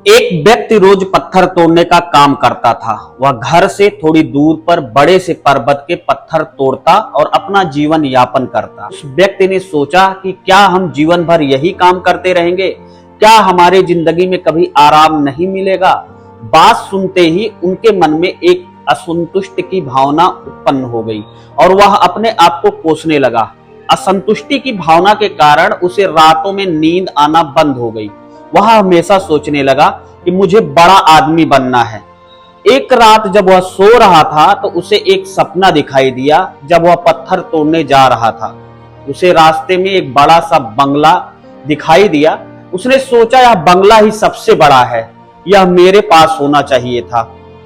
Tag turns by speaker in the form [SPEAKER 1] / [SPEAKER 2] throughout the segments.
[SPEAKER 1] एक व्यक्ति रोज पत्थर तोड़ने का काम करता था। वह घर से थोड़ी दूर पर बड़े से पर्वत के पत्थर तोड़ता और अपना जीवन यापन करता। उस व्यक्ति ने सोचा कि क्या हम जीवन भर यही काम करते रहेंगे? क्या हमारे जिंदगी में कभी आराम नहीं मिलेगा? बात सुनते ही उनके मन में एक असंतुष्ट की भावना उत्पन्न हो गई और वह अपने आप को कोसने लगा। असंतुष्टि की भावना के कारण उसे रातों में नींद आना बंद हो गई। वह हमेशा सोचने लगा कि मुझे बड़ा आदमी बनना है। एक रात जब वह सो रहा था तो उसे एक सपना दिखाई दिया। जब वह पत्थर तोड़ने जा रहा था, उसे रास्ते में एक बड़ा सा बंगला दिखाई दिया। उसने सोचा यह बंगला ही सबसे बड़ा है, यह मेरे पास होना चाहिए था।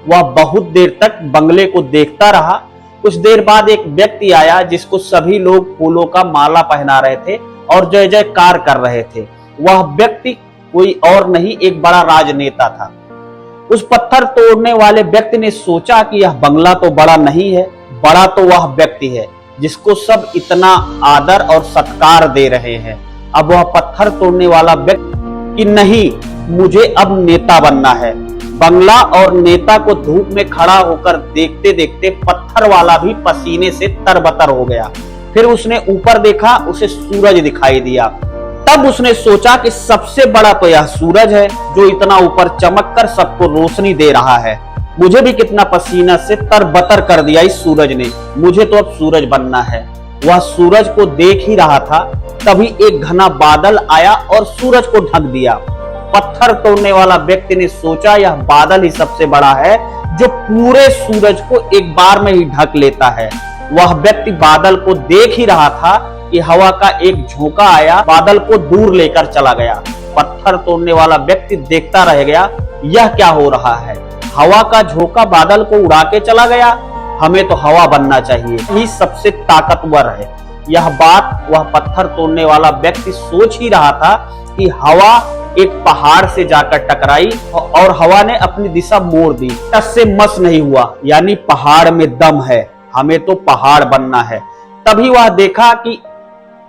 [SPEAKER 1] वह बहुत देर तक बंगले को देखता रहा। कुछ देर बाद एक व्यक्ति आया जिसको सभी लोग फूलों का माला पहना रहे थे और जय जयकार कर रहे थे। वह व्यक्ति कोई और नहीं, एक बड़ा राजनेता था। उस पत्थर तोड़ने वाले व्यक्ति ने सोचा कि यह बंगला तो बड़ा नहीं है, बड़ा तो वह व्यक्ति है जिसको सब इतना आदर और सत्कार दे रहे हैं। अब वह पत्थर तोड़ने वाला व्यक्ति कि नहीं, मुझे अब नेता बनना है। बंगला और नेता को धूप में खड़ा होकर देखते देखते पत्थर वाला भी पसीने से तरबतर हो गया। फिर उसने ऊपर देखा, उसे सूरज दिखाई दिया। तब उसने सोचा कि सबसे बड़ा तो यह सूरज है जो इतना ऊपर चमककर सबको रोशनी दे रहा है। मुझे भी कितना पसीना से तरबतर कर दिया इस सूरज ने, मुझे तो अब सूरज बनना है। वह सूरज को देख ही रहा था, तभी एक घना बादल आया और सूरज को ढक दिया। पत्थर तोड़ने वाला व्यक्ति ने सोचा यह बादल ही सबसे बड़ा है जो पूरे सूरज को एक बार में ही ढक लेता है। वह व्यक्ति बादल को देख ही रहा था कि हवा का एक झोंका आया, बादल को दूर लेकर चला गया। पत्थर तोड़ने वाला व्यक्ति देखता रह गया, यह क्या हो रहा है? हवा का झोंका बादल को उड़ा के चला गया। हमें तो हवा बनना चाहिए, यही सबसे ताकतवर है। यह बात वह पत्थर तोड़ने वाला व्यक्ति सोच ही रहा था कि हवा एक पहाड़ से जाकर टकराई और हवा ने अपनी दिशा मोड़ दी। टस से मस नहीं हुआ, यानी पहाड़ में दम है, हमें तो पहाड़ बनना है। तभी वह देखा कि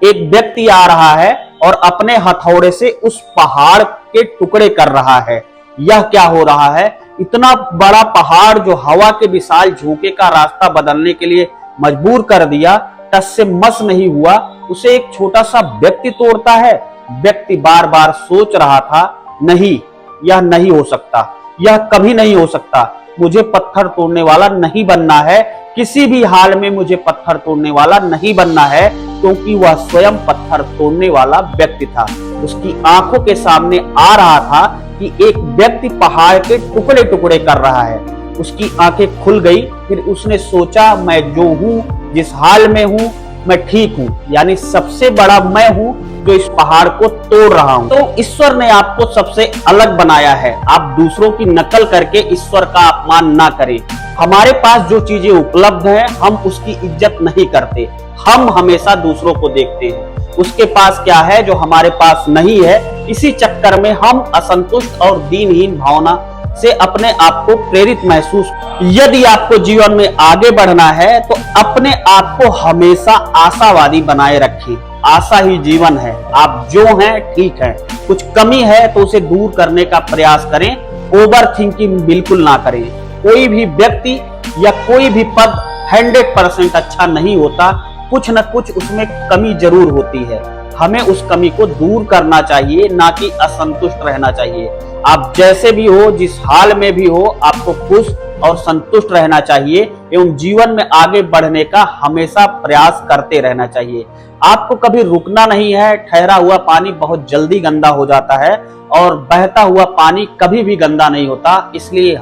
[SPEAKER 1] एक व्यक्ति आ रहा है और अपने हथौड़े से उस पहाड़ के टुकड़े कर रहा है। यह क्या हो रहा है? इतना बड़ा पहाड़ जो हवा के विशाल झोंके का रास्ता बदलने के लिए मजबूर कर दिया, टस से मस नहीं हुआ, उसे एक छोटा सा व्यक्ति तोड़ता है। व्यक्ति बार बार सोच रहा था, नहीं, यह नहीं हो सकता, यह कभी नहीं हो सकता। मुझे पत्थर तोड़ने वाला नहीं बनना है, किसी भी हाल में मुझे पत्थर तोड़ने वाला नहीं बनना है, क्योंकि वह स्वयं पत्थर तोड़ने वाला व्यक्ति था। उसकी आंखों के सामने आ रहा था कि एक व्यक्ति पहाड़ के टुकड़े टुकड़े कर रहा है। उसकी आंखें खुल गई। फिर उसने सोचा, मैं जो हूँ, जिस हाल में हूँ, मैं ठीक हूँ, यानी सबसे बड़ा मैं हूँ जो इस पहाड़ को तोड़ रहा हूँ। तो ईश्वर ने आपको सबसे अलग बनाया है। आप दूसरों की नकल करके ईश्वर का अपमान ना करें। हमारे पास जो चीजें उपलब्ध हैं, हम उसकी इज्जत नहीं करते। हम हमेशा दूसरों को देखते हैं, उसके पास क्या है जो हमारे पास नहीं है। इसी चक्कर में हम असंतुष्ट और दीनहीन भावना से अपने आप को प्रेरित महसूस। यदि आपको जीवन में आगे बढ़ना है तो अपने आप को हमेशा आशावादी बनाए रखें। आशा ही जीवन है। आप जो हैं ठीक है, कुछ कमी है तो उसे दूर करने का प्रयास करें। ओवर थिंकिंग बिल्कुल ना करें। कोई भी व्यक्ति या कोई भी पद 100% अच्छा नहीं होता, कुछ न कुछ उसमें कमी जरूर होती है। हमें उस कमी को दूर करना चाहिए, ना कि असंतुष्ट रहना चाहिए। आप जैसे भी हो, जिस हाल में भी हो, आपको खुश और संतुष्ट रहना चाहिए एवं जीवन में आगे बढ़ने का हमेशा प्रयास करते रहना चाहिए। आपको कभी रुकना नहीं है। ठहरा हुआ पानी बहुत जल्दी गंदा हो जाता है और बहता हुआ पानी कभी भी गंदा नहीं होता। इसलिए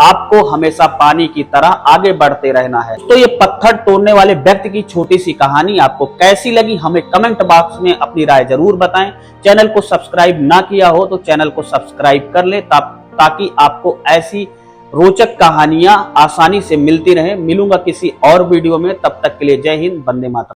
[SPEAKER 1] आपको हमेशा पानी की तरह आगे बढ़ते रहना है। तो ये पत्थर तोड़ने वाले व्यक्ति की छोटी सी कहानी आपको कैसी लगी, हमें कमेंट बॉक्स में अपनी राय जरूर बताएं। चैनल को सब्सक्राइब ना किया हो तो चैनल को सब्सक्राइब कर ले, ताकि आपको ऐसी रोचक कहानियां आसानी से मिलती रहे। मिलूंगा किसी और वीडियो में, तब तक के लिए जय हिंद, वंदे मातरम।